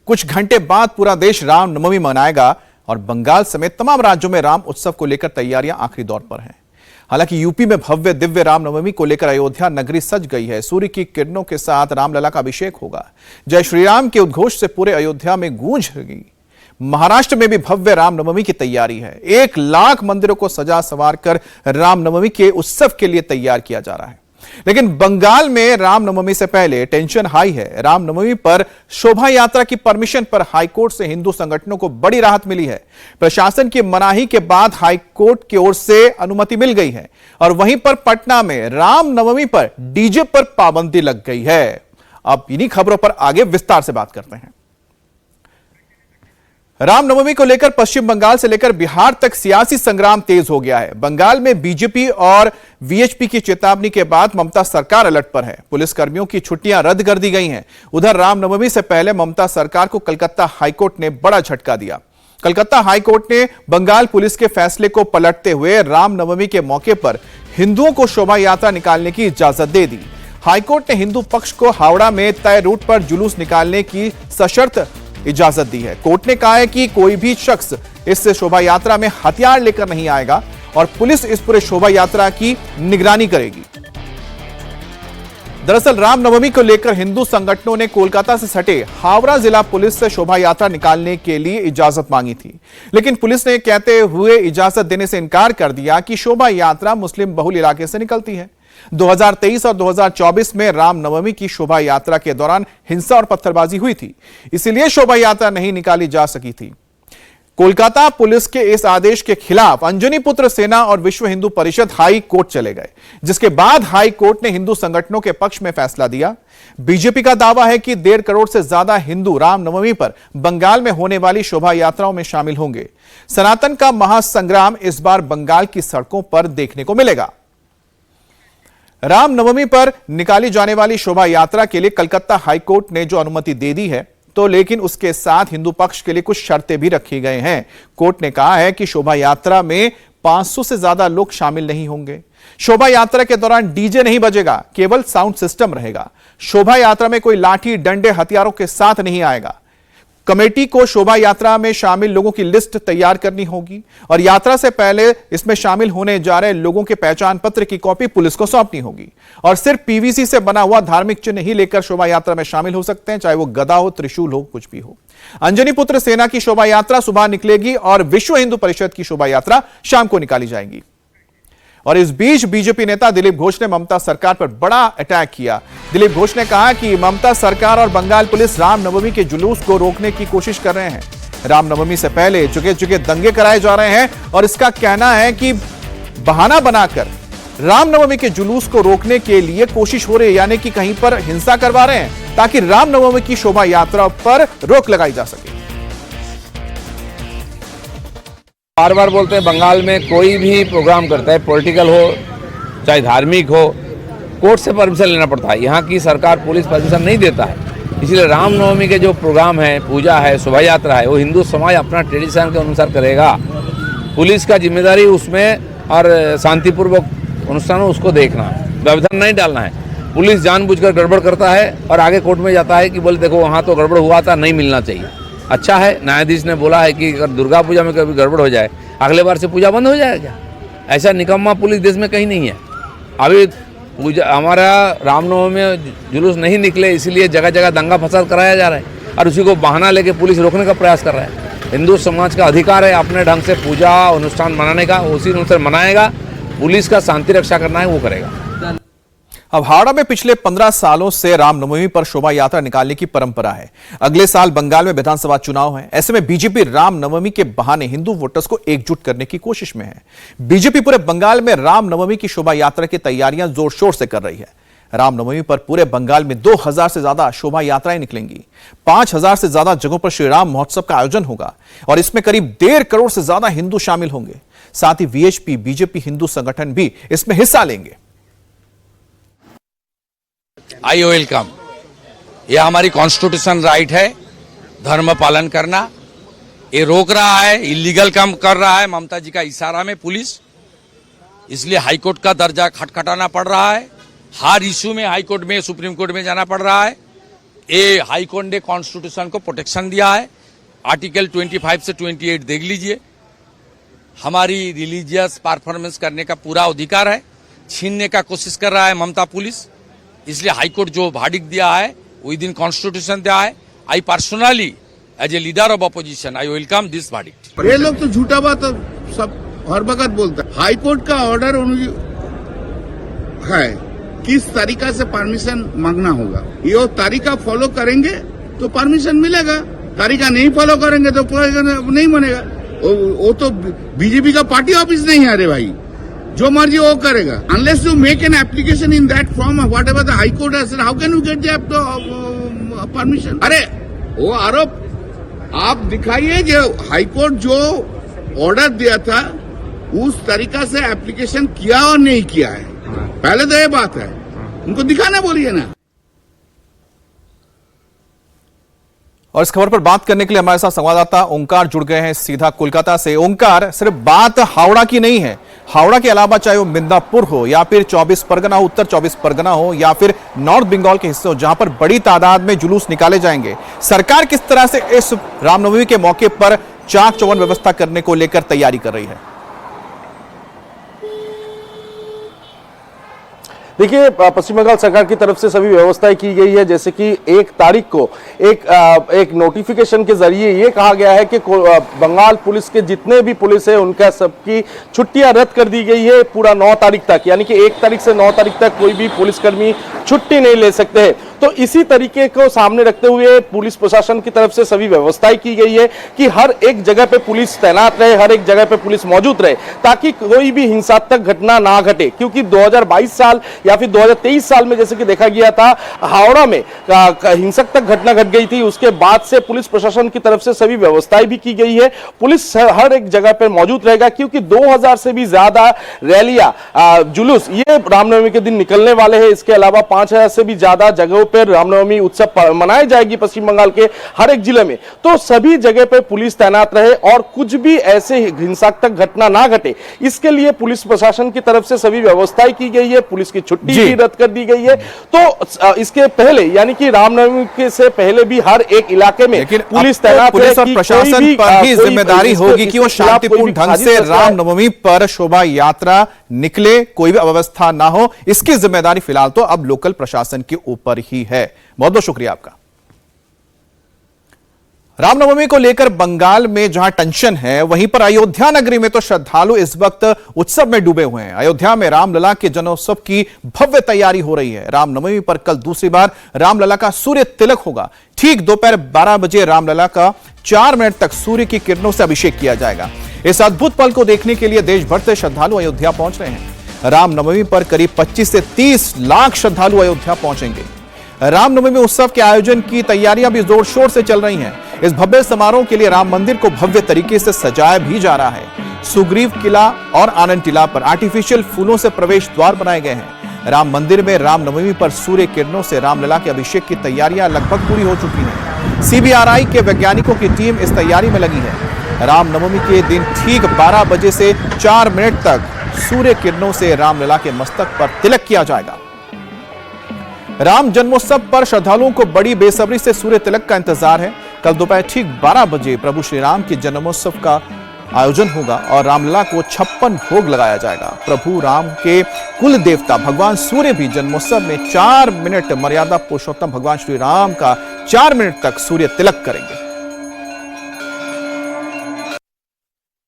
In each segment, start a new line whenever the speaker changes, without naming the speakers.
कुछ घंटे बाद पूरा देश रामनवमी मनाएगा और बंगाल समेत तमाम राज्यों में राम उत्सव को लेकर तैयारियां आखिरी दौर पर हैं। हालांकि यूपी में भव्य दिव्य रामनवमी को लेकर अयोध्या नगरी सज गई है। सूर्य की किरणों के साथ रामलला का अभिषेक होगा। जय श्री राम के उद्घोष से पूरे अयोध्या में गूंज रही। महाराष्ट्र में भी भव्य रामनवमी की तैयारी है। 1 लाख मंदिरों को सजा संवार कर रामनवमी के उत्सव के लिए तैयार किया जा रहा है। लेकिन बंगाल में रामनवमी से पहले टेंशन हाई है। रामनवमी पर शोभा यात्रा की परमिशन पर हाईकोर्ट से हिंदू संगठनों को बड़ी राहत मिली है। प्रशासन की मनाही के बाद हाईकोर्ट की ओर से अनुमति मिल गई है और वहीं पर पटना में रामनवमी पर डीजे पर पाबंदी लग गई है। अब इन्हीं खबरों पर आगे विस्तार से बात करते हैं। रामनवमी को लेकर पश्चिम बंगाल से लेकर बिहार तक सियासी संग्राम तेज हो गया है। बंगाल में बीजेपी और वीएचपी की चेतावनी के बाद ममता सरकार अलर्ट पर है। पुलिस कर्मियों की छुट्टियां रद्द कर दी गई हैं। उधर रामनवमी से पहले ममता सरकार को कलकत्ता हाईकोर्ट ने बड़ा झटका दिया। कलकत्ता हाईकोर्ट ने बंगाल पुलिस के फैसले को पलटते हुए रामनवमी के मौके पर हिंदुओं को शोभा यात्रा निकालने की इजाजत दे दी। हाईकोर्ट ने हिंदू पक्ष को हावड़ा में तय रूट पर जुलूस निकालने की सशर्त इजाजत दी है। कोर्ट ने कहा है कि कोई भी शख्स इस शोभा यात्रा में हथियार लेकर नहीं आएगा और पुलिस इस पूरे शोभा यात्रा की निगरानी करेगी। दरअसल रामनवमी को लेकर हिंदू संगठनों ने कोलकाता से सटे हावड़ा जिला पुलिस से शोभा यात्रा निकालने के लिए इजाजत मांगी थी, लेकिन पुलिस ने कहते हुए इजाजत देने से इनकार कर दिया कि शोभा यात्रा मुस्लिम बहुल इलाके से निकलती है। 2023 और 2024 में रामनवमी की शोभा यात्रा के दौरान हिंसा और पत्थरबाजी हुई थी, इसलिए शोभा यात्रा नहीं निकाली जा सकी थी। कोलकाता पुलिस के इस आदेश के खिलाफ अंजनी पुत्र सेना और विश्व हिंदू परिषद हाई कोर्ट चले गए, जिसके बाद हाई कोर्ट ने हिंदू संगठनों के पक्ष में फैसला दिया। बीजेपी का दावा है कि 1.5 करोड़ से ज्यादा हिंदू रामनवमी पर बंगाल में होने वाली शोभा यात्राओं में शामिल होंगे। सनातन का महासंग्राम इस बार बंगाल की सड़कों पर देखने को मिलेगा। रामनवमी पर निकाली जाने वाली शोभा यात्रा के लिए कलकत्ता हाईकोर्ट ने जो अनुमति दे दी है, तो लेकिन उसके साथ हिंदू पक्ष के लिए कुछ शर्तें भी रखी गए हैं। कोर्ट ने कहा है कि शोभा यात्रा में 500 से ज्यादा लोग शामिल नहीं होंगे। शोभा यात्रा के दौरान डीजे नहीं बजेगा, केवल साउंड सिस्टम रहेगा। शोभा यात्रा में कोई लाठी डंडे हथियारों के साथ नहीं आएगा। कमेटी को शोभा यात्रा में शामिल लोगों की लिस्ट तैयार करनी होगी और यात्रा से पहले इसमें शामिल होने जा रहे लोगों के पहचान पत्र की कॉपी पुलिस को सौंपनी होगी। और सिर्फ पीवीसी से बना हुआ धार्मिक चिन्ह ही लेकर शोभा यात्रा में शामिल हो सकते हैं, चाहे वो गदा हो, त्रिशूल हो, कुछ भी हो। अंजनी पुत्र सेना की शोभा यात्रा सुबह निकलेगी और विश्व हिंदू परिषद की शोभा यात्रा शाम को निकाली जाएगी। और इस बीच बीजेपी नेता दिलीप घोष ने ममता सरकार पर बड़ा अटैक किया। दिलीप घोष ने कहा कि ममता सरकार और बंगाल पुलिस रामनवमी के जुलूस को रोकने की कोशिश कर रहे हैं। रामनवमी से पहले जगह जगह दंगे कराए जा रहे हैं और इसका कहना है कि बहाना बनाकर रामनवमी के जुलूस को रोकने के लिए कोशिश हो रही है, यानी कि कहीं पर हिंसा करवा रहे हैं ताकि रामनवमी की शोभा यात्रा पर रोक लगाई जा सके।
बार बार बोलते हैं बंगाल में कोई भी प्रोग्राम करता है, पॉलिटिकल हो चाहे धार्मिक हो, कोर्ट से परमिशन लेना पड़ता है। यहाँ की सरकार पुलिस परमिशन नहीं देता है, इसलिए रामनवमी के जो प्रोग्राम है, पूजा है, शोभा यात्रा है, वो हिंदू समाज अपना ट्रेडिशन के अनुसार करेगा। पुलिस का जिम्मेदारी उसमें और शांतिपूर्वक अनुष्ठान उसको देखना, व्यवधान नहीं डालना है। पुलिस जानबूझकर गड़बड़ करता है और आगे कोर्ट में जाता है कि बोले देखो वहाँ तो गड़बड़ हुआ था, नहीं मिलना चाहिए। अच्छा है, न्यायाधीश ने बोला है कि अगर दुर्गा पूजा में कभी गड़बड़ हो जाए, अगले बार से पूजा बंद हो जाएगा। ऐसा निकम्मा पुलिस देश में कहीं नहीं है। अभी पूजा हमारा रामनवमी में जुलूस नहीं निकले, इसलिए जगह जगह दंगा फसाद कराया जा रहा है और उसी को बहाना लेके पुलिस रोकने का प्रयास कर रहा है। हिंदू समाज का अधिकार है अपने ढंग से पूजा अनुष्ठान मनाने का, उसी अनुसार मनाएगा। पुलिस का शांति रक्षा करना है वो करेगा।
अब हावड़ा में पिछले 15 सालों से रामनवमी पर शोभा यात्रा निकालने की परंपरा है। अगले साल बंगाल में विधानसभा चुनाव है। ऐसे में बीजेपी रामनवमी के बहाने हिंदू वोटर्स को एकजुट करने की कोशिश में है। बीजेपी पूरे बंगाल में रामनवमी की शोभा यात्रा की तैयारियां जोर शोर से कर रही है। रामनवमी पर पूरे बंगाल में 2000 से ज्यादा शोभा यात्राएं निकलेंगी। 5000 से ज्यादा जगहों पर श्री राम महोत्सव का आयोजन होगा और इसमें करीब 1.5 करोड़ से ज्यादा हिंदू शामिल होंगे। साथ ही वीएचपी, बीजेपी हिंदू संगठन भी इसमें हिस्सा लेंगे।
I welcome. यह हमारी कॉन्स्टिट्यूशन राइट है, धर्म पालन करना। ये रोक रहा है, इलीगल काम कर रहा है ममता जी का इशारा में पुलिस, इसलिए हाईकोर्ट का दर्जा खटखटाना पड़ रहा है। हर इश्यू में हाईकोर्ट में, सुप्रीम कोर्ट में जाना पड़ रहा है। ये हाई कोर्ट ने कॉन्स्टिट्यूशन को प्रोटेक्शन दिया है। आर्टिकल 25 से 28 देख लीजिए। हमारी रिलीजियस परफॉर्मेंस करने का पूरा अधिकार है, छीनने का कोशिश कर रहा है ममता पुलिस। इसलिए हाईकोर्ट जो verdict दिया है विद इन कॉन्स्टिट्यूशन दिया है। I personally as a leader of opposition I welcome this verdict।
ये लोग तो झूठा बात सब हर वक्त बोलता है। हाईकोर्ट का ऑर्डर है किस तरीका से परमिशन मांगना होगा, ये तरीका फॉलो करेंगे तो परमिशन मिलेगा, तरीका नहीं फॉलो करेंगे तो नहीं बनेगा। वो तो बीजेपी का पार्टी ऑफिस नहीं है। अरे भाई जो मर्जी वो करेगा। Unless you make an application in that form what ever the high court has said, how can you get the permission. अरे वो आरोप आप दिखाइए जो हाई कोर्ट जो ऑर्डर दिया था उस तरीका से एप्लीकेशन किया और नहीं किया है। पहले तो ये बात है, उनको दिखाना बोलिए ना।
और इस खबर पर बात करने के लिए हमारे साथ संवाददाता ओंकार जुड़ गए हैं सीधा कोलकाता से। ओंकार, सिर्फ बात हावड़ा की नहीं है, हावड़ा के अलावा चाहे वो मिदनापुर हो या फिर 24 परगना हो, उत्तर 24 परगना हो या फिर नॉर्थ बंगाल के हिस्से हो, जहां पर बड़ी तादाद में जुलूस निकाले जाएंगे, सरकार किस तरह से इस रामनवमी के मौके पर चाक चौबंद व्यवस्था करने को लेकर तैयारी कर रही है?
देखिए, पश्चिम बंगाल सरकार की तरफ से सभी व्यवस्थाएं की गई है। जैसे कि 1 तारीख को एक नोटिफिकेशन के जरिए ये कहा गया है कि बंगाल पुलिस के जितने भी पुलिस है उनका सबकी छुट्टियां रद्द कर दी गई है पूरा 9 तारीख तक। यानी कि 1 तारीख से 9 तारीख तक कोई भी पुलिसकर्मी छुट्टी नहीं ले सकते हैं। तो इसी तरीके को सामने रखते हुए पुलिस प्रशासन की तरफ से सभी व्यवस्थाएं की गई है कि हर एक जगह पे पुलिस तैनात रहे, हर एक जगह पे पुलिस मौजूद रहे, ताकि कोई भी हिंसात्मक घटना ना घटे। क्योंकि 2022 साल या फिर 2023 साल में जैसे कि देखा गया था, हावड़ा में हिंसक तक घटना घट गई थी। उसके बाद से पुलिस प्रशासन की तरफ से सभी व्यवस्थाएं भी की गई है। पुलिस हर एक जगह पर मौजूद रहेगा, क्योंकि 2000 से भी ज्यादा रैलियां, जुलूस ये रामनवमी के दिन निकलने वाले हैं। इसके अलावा 5000 से भी ज्यादा जगहों पर रामनवमी उत्सव मनाई जाएगी पश्चिम बंगाल के हर एक जिले में। तो सभी जगह पर पुलिस तैनात रहे और कुछ भी ऐसे हिंसात्मक घटना ना घटे, इसके लिए पुलिस प्रशासन की तरफ से सभी व्यवस्थाएं की गई है। पुलिस की छुट्टी भी रद्द कर दी गई है। तो इसके पहले यानी कि रामनवमी के से पहले भी हर एक इलाके में पुलिस तैनात,
पुलिस और प्रशासन पर भी जिम्मेदारी होगी कि वो शांतिपूर्ण ढंग से रामनवमी पर शोभा यात्रा निकले, कोई भी अव्यवस्था ना हो। इसकी जिम्मेदारी फिलहाल तो अब लोकल प्रशासन के ऊपर ही है। बहुत बहुत शुक्रिया आपका। रामनवमी को लेकर बंगाल में जहां टेंशन है, वहीं पर अयोध्या नगरी में तो श्रद्धालु इस वक्त उत्सव में डूबे हुए हैं। अयोध्या में रामलला के जन्मोत्सव की भव्य तैयारी हो रही है। रामनवमी पर कल दूसरी बार रामलला का सूर्य तिलक होगा। ठीक दोपहर 12 बजे रामलला का 4 मिनट तक सूर्य की किरणों से अभिषेक किया जाएगा। इस अद्भुत पल को देखने के लिए देश भर से श्रद्धालु अयोध्या पहुंच रहे हैं। रामनवमी पर करीब 25 से 30 लाख श्रद्धालु अयोध्या पहुंचेंगे। रामनवमी उत्सव के आयोजन की तैयारियां भी जोर शोर से चल रही हैं। इस भव्य समारोह के लिए राम मंदिर को भव्य तरीके से सजाया भी जा रहा है। सुग्रीव किला और आनंद टीला पर आर्टिफिशियल फूलों से प्रवेश द्वार बनाए गए हैं। राम मंदिर में रामनवमी पर सूर्य किरणों से रामलला के अभिषेक की तैयारियां लगभग पूरी हो चुकी हैं। सीबीआरआई के वैज्ञानिकों की टीम इस तैयारी में लगी है। रामनवमी के दिन ठीक 12 बजे से 4 मिनट तक सूर्य किरणों से रामलला के मस्तक पर तिलक किया जाएगा। राम जन्मोत्सव पर श्रद्धालुओं को बड़ी बेसब्री से सूर्य तिलक का इंतजार है। कल दोपहर ठीक 12 बजे प्रभु श्री राम के जन्मोत्सव का आयोजन होगा और रामलला को 56 भोग लगाया जाएगा। प्रभु राम के कुल देवता भगवान सूर्य भी जन्मोत्सव में 4 मिनट मर्यादा पुरुषोत्तम भगवान श्री राम का 4 मिनट तक सूर्य तिलक करेंगे।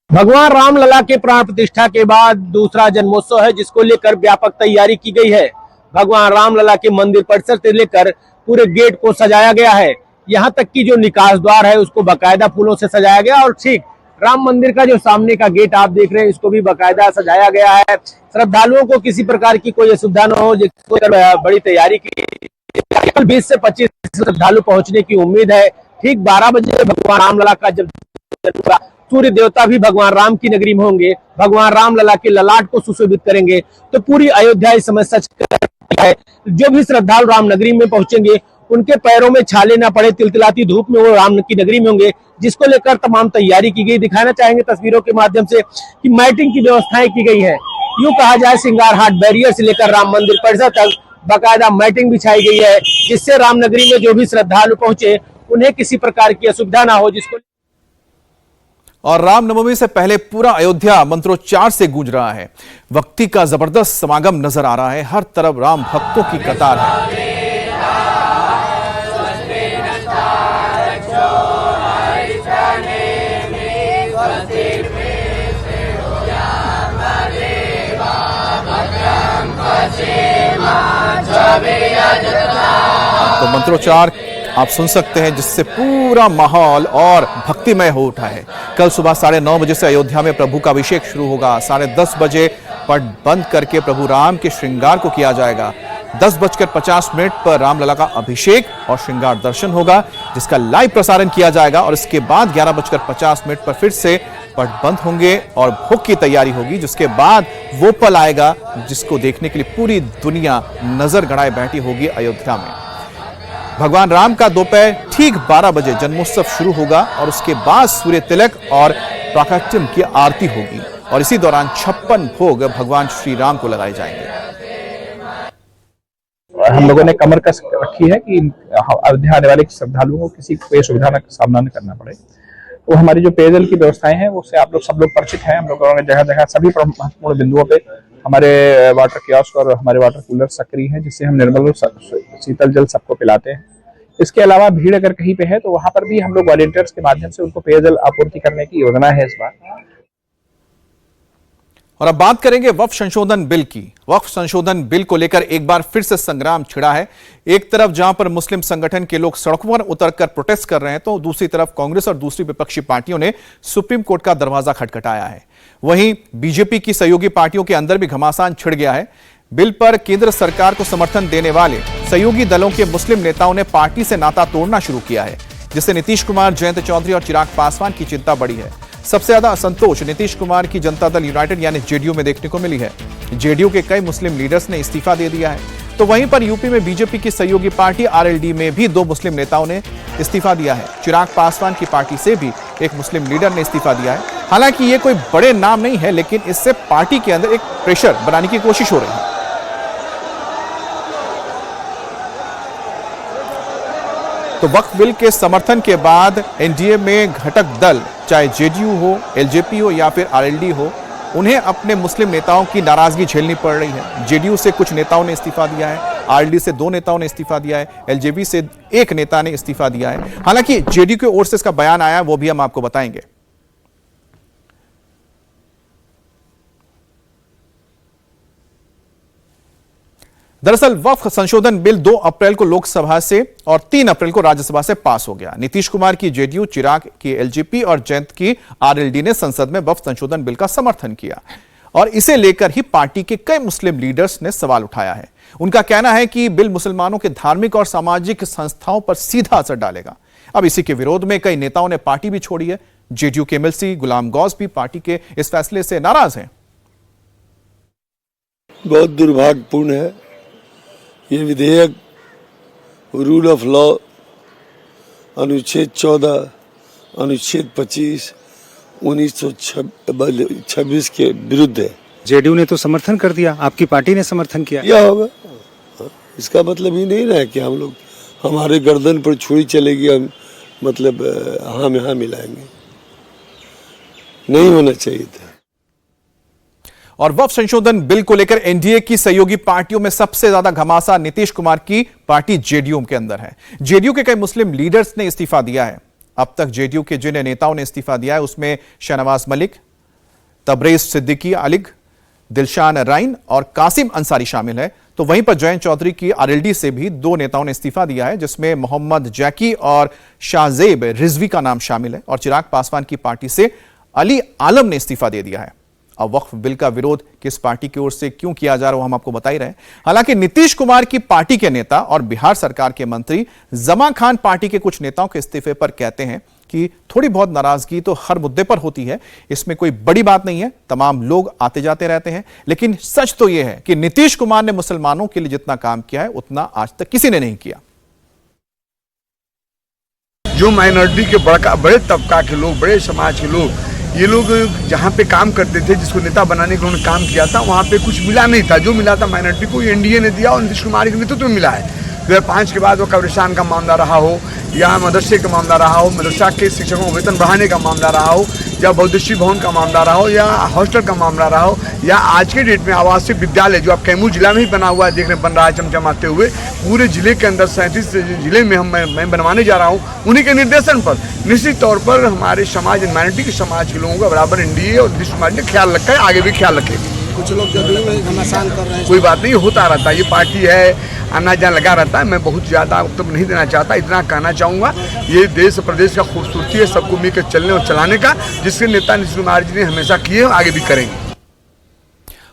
भगवान रामलला के प्राण प्रतिष्ठा के बाद दूसरा जन्मोत्सव है, जिसको लेकर व्यापक तैयारी की गई है। भगवान रामलला के मंदिर परिसर से लेकर पूरे गेट को सजाया गया है। यहाँ तक कि जो निकास द्वार है उसको बकायदा फूलों से सजाया गया और ठीक राम मंदिर का जो सामने का गेट आप देख रहे हैं इसको भी बकायदा सजाया गया है। श्रद्धालुओं को किसी प्रकार की कोई असुविधा न हो, जिसको बड़ी तैयारी की 20 से 25 श्रद्धालु पहुंचने की उम्मीद है। ठीक 12 बजे भगवान रामलला का जब सूर्य देवता भी भगवान राम की नगरी में होंगे, भगवान रामलला के ललाट को सुशोभित करेंगे। तो पूरी अयोध्या इस समय सच है। जो भी श्रद्धालु राम नगरी में पहुंचेंगे उनके पैरों में छाले ना पड़े, तिलतिलाती धूप में वो राम की नगरी में होंगे, जिसको लेकर तमाम तैयारी की गई। दिखाना चाहेंगे तस्वीरों के माध्यम से कि माइटिंग की व्यवस्थाएं की गई है। यूं कहा जाए सिंगार हाट बैरियर से लेकर राम मंदिर परिसर तक बाकायदा मैटिंग बिछाई गई है, जिससे रामनगरी में जो भी श्रद्धालु पहुंचे उन्हें किसी प्रकार की असुविधा ना हो। जिसको
और रामनवमी से पहले पूरा अयोध्या मंत्रोच्चार से गूंज रहा है। भक्ति का जबरदस्त समागम नजर आ रहा है, हर तरफ राम भक्तों की कतार है। तो मंत्रोच्चार आप सुन सकते हैं, जिससे पूरा माहौल और भक्तिमय हो उठा है। कल सुबह 9:30 बजे से अयोध्या में प्रभु का अभिषेक शुरू होगा। 10:30 बजे पट बंद करके प्रभु राम के श्रृंगार को किया जाएगा। 10:50 पर रामलला का अभिषेक और श्रृंगार दर्शन होगा, जिसका लाइव प्रसारण किया जाएगा। और इसके बाद 11:50 पर फिर से पट बंद होंगे और भोग की तैयारी होगी, जिसके बाद वो पल आएगा जिसको देखने के लिए पूरी दुनिया नजर गड़ाए बैठी होगी अयोध्या में। भगवान राम का दोपहर ठीक 12 बजे जन्मोत्सव शुरू होगा और उसके बाद सूर्य तिलक और प्राकट्यम की आरती होगी और इसी दौरान 56 भोग भगवान श्री राम को लगाए जाएंगे।
हम लोगों ने कमर कस रखी है कि अयोध्या आने वाले श्रद्धालुओं को किसी कोई सुविधा का सामना न करना पड़े। तो हमारी जो पेयजल की व्यवस्थाएं हैं उससे आप लोग सब लोग परिचित हैं। हम लोगों ने जगह जगह सभी महत्वपूर्ण बिंदुओं पे हमारे वाटर कियोस्क और हमारे वाटर कूलर सक्रिय हैं, जिससे हम निर्मल शीतल जल सबको पिलाते हैं। इसके अलावा भीड़ अगर कहीं पे है तो वहां पर भी हम लोग वॉलंटियर्स के माध्यम से उनको पेयजल आपूर्ति करने की योजना है इस बार।
और अब बात करेंगे वक्फ संशोधन बिल की। वक्फ संशोधन बिल को लेकर एक बार फिर से संग्राम छिड़ा है। एक तरफ जहां पर मुस्लिम संगठन के लोग सड़कों पर उतरकर प्रोटेस्ट कर रहे हैं, तो दूसरी तरफ कांग्रेस और दूसरी विपक्षी पार्टियों ने सुप्रीम कोर्ट का दरवाजा खटखटाया है। वहीं बीजेपी की सहयोगी पार्टियों के अंदर भी घमासान छिड़ गया है। बिल पर केंद्र सरकार को समर्थन देने वाले सहयोगी दलों के मुस्लिम नेताओं ने पार्टी से नाता तोड़ना शुरू किया है, जिससे नीतीश कुमार, जयंत चौधरी और चिराग पासवान की चिंता बढ़ी है। सबसे ज्यादा असंतोष नीतीश कुमार की जनता दल यूनाइटेड यानी जेडीयू में देखने को मिली है। जेडीयू के कई मुस्लिम लीडर्स ने इस्तीफा दे दिया है। तो वहीं पर यूपी में बीजेपी की सहयोगी पार्टी आरएलडी में भी 2 मुस्लिम नेताओं ने इस्तीफा दिया है। चिराग पासवान की पार्टी से भी एक मुस्लिम लीडर ने इस्तीफा दिया है। हालांकि ये कोई बड़े नाम नहीं है, लेकिन इससे पार्टी के अंदर एक प्रेशर बनाने की कोशिश हो रही है। तो वक्फ बिल के समर्थन के बाद एनडीए में घटक दल, चाहे जेडीयू हो, एलजेपी हो या फिर आरएलडी हो, उन्हें अपने मुस्लिम नेताओं की नाराजगी झेलनी पड़ रही है। जेडीयू से कुछ नेताओं ने इस्तीफा दिया है, आरएलडी से 2 नेताओं ने इस्तीफा दिया है, एलजेपी से 1 नेता ने इस्तीफा दिया है। हालांकि जेडीयू की ओर से इसका बयान आया, वो भी हम आपको बताएंगे। दरअसल वक्फ संशोधन बिल 2 अप्रैल को लोकसभा से और 3 अप्रैल को राज्यसभा से पास हो गया। नीतीश कुमार की जेडीयू, चिराग की एलजेपी और जयंत की आरएलडी ने संसद में वक्फ संशोधन बिल का समर्थन किया और इसे लेकर ही पार्टी के कई मुस्लिम लीडर्स ने सवाल उठाया है। उनका कहना है कि बिल मुसलमानों के धार्मिक और सामाजिक संस्थाओं पर सीधा असर डालेगा। अब इसी के विरोध में कई नेताओं ने पार्टी भी छोड़ी है। जेडीयू के एमएलसी गुलाम गौस भी पार्टी के इस फैसले से नाराज हैं।
बहुत दुर्भाग्यपूर्ण है ये विधेयक। रूल ऑफ लॉ, अनुच्छेद 14, अनुच्छेद 25, 1926 के विरुद्ध है।
जेडीयू ने तो समर्थन कर दिया, आपकी पार्टी ने समर्थन किया।
क्या होगा? इसका मतलब ही नहीं ना कि हम लोग हमारे गर्दन पर छुरी चलेगी, हम मतलब हाँ में हाँ मिलाएंगे। नहीं होना चाहिए था।
और वक्फ संशोधन बिल को लेकर एनडीए की सहयोगी पार्टियों में सबसे ज्यादा घमासान नीतीश कुमार की पार्टी जेडीयू के अंदर है। जेडीयू के कई मुस्लिम लीडर्स ने इस्तीफा दिया है। अब तक जेडीयू के जिन नेताओं ने इस्तीफा दिया है उसमें शहनवाज मलिक, तबरेज सिद्दीकी अलिग, दिलशान राइन और कासिम अंसारी शामिल है। तो वहीं पर जयंत चौधरी की आरएलडी से भी 2 नेताओं ने इस्तीफा दिया है, जिसमें मोहम्मद जैकी और शाहजेब रिजवी का नाम शामिल है। और चिराग पासवान की पार्टी से अली आलम ने इस्तीफा दे दिया है। अब वक्फ बिल का विरोध किस पार्टी की ओर से क्यों किया जा रहा है हम आपको बता ही रहे हैं। हालांकि नीतीश कुमार की पार्टी के नेता और बिहार सरकार के मंत्री जमा खान पार्टी के कुछ नेताओं के इस्तीफे पर कहते हैं कि थोड़ी बहुत नाराजगी तो हर मुद्दे पर होती है, इसमें कोई बड़ी बात नहीं है, तमाम लोग आते जाते रहते हैं। लेकिन सच तो यह है कि नीतीश कुमार ने मुसलमानों के लिए जितना काम किया है उतना आज तक किसी ने नहीं किया।
जो माइनॉरिटी के बड़े तबका के लोग, बड़े समाज के लोग ये लोग जहाँ पे काम करते थे, जिसको नेता बनाने के उन्होंने काम किया था, वहाँ पे कुछ मिला नहीं था। जो मिला था माइनॉरिटी को एनडीए ने दिया और नीतीश कुमार के नेतृत्व में मिला है। 2005 के बाद वो कब्रिस्तान का मामला रहा हो, या मदरसे का मामला रहा हो, मदरसा के शिक्षकों को वेतन बढ़ाने का मामला रहा हो, या बहुउद्देशीय भवन का मामला रहा हो, या हॉस्टल का मामला रहा हो, या आज के डेट में आवासीय विद्यालय जो अब कैमूर जिला में ही बना हुआ है, देखने बन रहा है चमचमाते हुए, पूरे जिले के अंदर 37 जिले में मैं बनवाने जा रहा हूँ। उन्हीं के निर्देशन पर निश्चित तौर पर हमारे समाज, माइनॉरिटी के समाज के लोगों का बराबर एनडीए और नीतीश कुमार ने ख्याल रखा है, आगे भी ख्याल रखेगी।
कुछ लोग जदयू में घमासान कर रहे हैं।
कोई बात नहीं, होता रहता है, ये पार्टी है, आना जाना लगा रहता है। मैं बहुत ज़्यादा वक्तव्य नहीं देना चाहता, इतना कहना चाहूँगा ये देश प्रदेश का खूबसूरती है सबको मिलकर चलने और चलाने का, जिसके नेता नीतीश कुमार जी ने हमेशा किए और आगे भी करेंगे।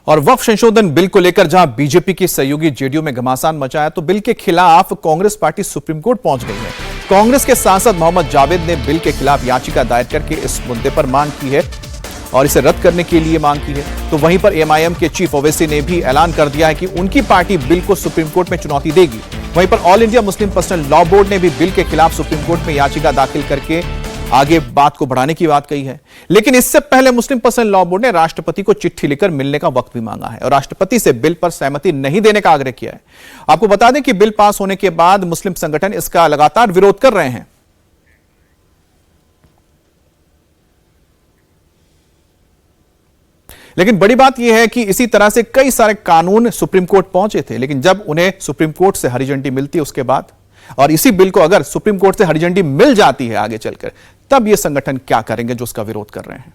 और वक्फ संशोधन बिल को लेकर जहां बीजेपी की सहयोगी जेडीयू में घमासान मचाया, तो बिल के खिलाफ कांग्रेस पार्टी सुप्रीम कोर्ट पहुंच गई है। कांग्रेस के सांसद मोहम्मद जावेद ने बिल के खिलाफ याचिका दायर करके इस मुद्दे पर मांग की है और इसे रद्द करने के लिए मांग की है। तो वहीं पर एमआईएम के चीफ ओवैसी ने भी ऐलान कर दिया है कि उनकी पार्टी बिल को सुप्रीम कोर्ट में चुनौती देगी। वहीं पर all India Muslim personal law board ने भी बिल के खिलाफ सुप्रीम कोर्ट में याचिका दाखिल करके आगे बात को बढ़ाने की बात कही है। लेकिन इससे पहले मुस्लिम पर्सनल लॉ बोर्ड ने राष्ट्रपति को चिट्ठी लिखकर मिलने का वक्त भी मांगा है और राष्ट्रपति से बिल पर सहमति नहीं देने का आग्रह किया है। आपको बता दें कि बिल पास होने के बाद मुस्लिम संगठन इसका लगातार विरोध कर रहे हैं। लेकिन बड़ी बात यह है कि इसी तरह से कई सारे कानून सुप्रीम कोर्ट पहुंचे थे, लेकिन जब उन्हें सुप्रीम कोर्ट से हरी झंडी मिलती है उसके बाद, और इसी बिल को अगर सुप्रीम कोर्ट से हरी झंडी मिल जाती है आगे चलकर, तब ये संगठन क्या करेंगे जो उसका विरोध कर रहे हैं।